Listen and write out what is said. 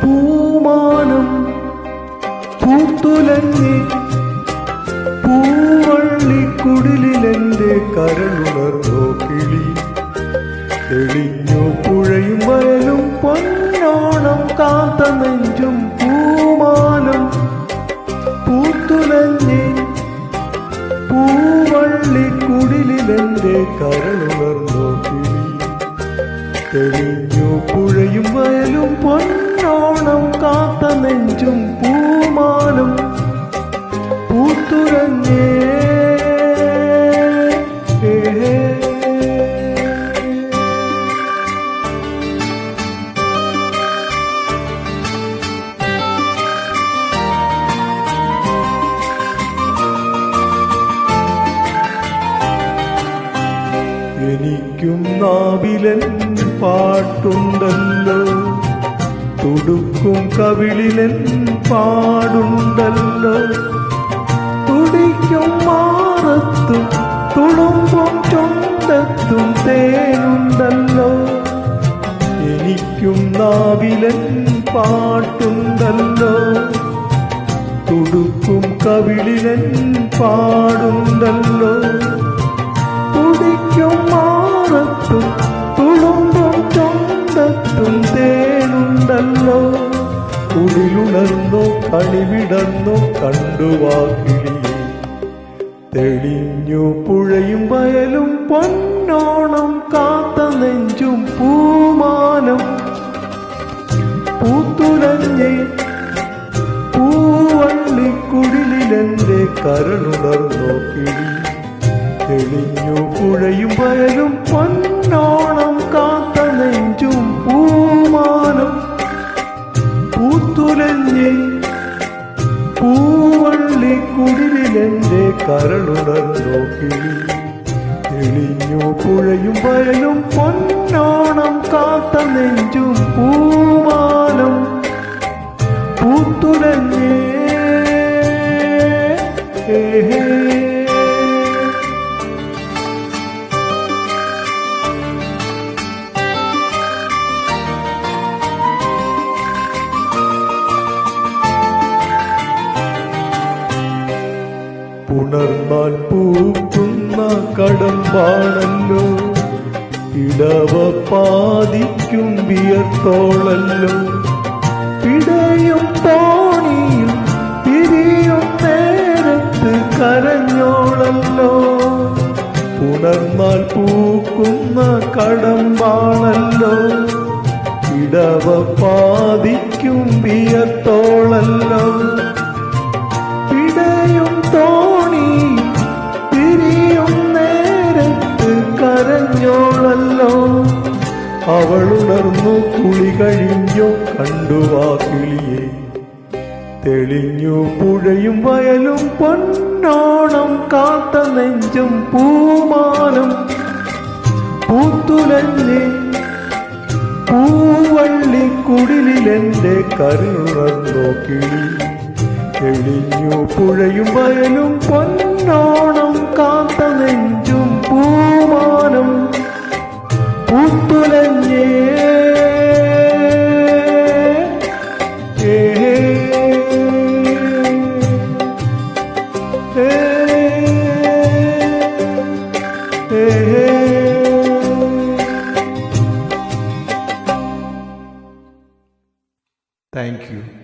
പൂമാനം പൂത്തുലഞ്ഞി പൂവള്ളിക്കുടിലെന്റെ കരളുണർന്നോ കിളി തെളിഞ്ഞു പുഴയും വയലും പൊന്നോണം കാത്ത നെഞ്ചും പൂമാനം പൂത്തുലഞ്ഞി പൂവള്ളിക്കുടിലെന്റെ കരളുണർന്നോ കിളി തെളിഞ്ഞു പുഴയും വയലും പൊന്നോണം കാത്ത നെഞ്ചും പൂമാനം പൂത്തുലഞ്ഞേ എനിക്കും നാവിലൻ പാട്ടുണ്ടല്ലോ തുടുക്കും കവിളിലൻ പാടുണ്ടല്ലോ തുടിക്കും മാറത്തും തുളുമ്പും ചുണ്ടത്തും തേനുണ്ടല്ലോ എനിക്കും നാവിലൻ പാട്ടുണ്ടല്ലോ തുടുക്കും കവിളിലൻ പാടുണ്ടല്ലോ തുടിക്കും മാറത്തും തുളുമ്പും ചുണ്ടത്തും തേനുണ്ടല്ലോ കുടിലുണർന്നോ കളിവിടർന്നോ കണ്ടുവാ കിളിയെ തെളിഞ്ഞു പുഴയും വയലും പൊന്നോണം കാത്ത നെഞ്ചും പൂമാനം പൂത്തുലഞ്ഞേ പൂവള്ളിക്കുടിലെന്റെ കരളുണർന്നോ കിളി തെളിഞ്ഞു പുഴയും വയലും പൊന്നോണം കാത്ത നെഞ്ചും പൂമാനം പൂത്തുലഞ്ഞേ പൂവള്ളിക്കുടിലെന്റെ കരളുണർന്നോ കിളി തെളിഞ്ഞു പുഴയും വയലും പൊന്നോണം കാത്ത നെഞ്ചും പൂമാനം പൂത്തുലഞ്ഞേ പുണർന്നാൽ പൂക്കുന്ന കടമ്പാണല്ലോ ഇടവ പാതിക്കും വിയർത്തോളല്ലോ പിടയും തോണിയും തിരിയും നേരത്ത് കരഞ്ഞോളല്ലോ പുണർന്നാൽ പൂക്കുന്ന കടമ്പാണല്ലോ ഇടവ പാതിക്കും വിയർത്തോളല്ലോ പിടയും തോണി തിരിയും നേരത്ത് കരഞ്ഞോളല്ലോ അവളുണർന്നു കുളി കഴിഞ്ഞു കണ്ടുവാ കിളിയെ തെളിഞ്ഞു പുഴയും വയലും പൊന്നോണം കാത്ത നെഞ്ചും പൂമാനം പൂത്തുലഞ്ഞേ പൂവള്ളിക്കുടിലെന്റെ കരളുണർന്നോ കിളി തെളിഞ്ഞു പുഴയും വയലും പൊന്നോണം കാത്ത നെഞ്ചും പൂമാനം പൂത്തുലഞ്ഞേ Thank you.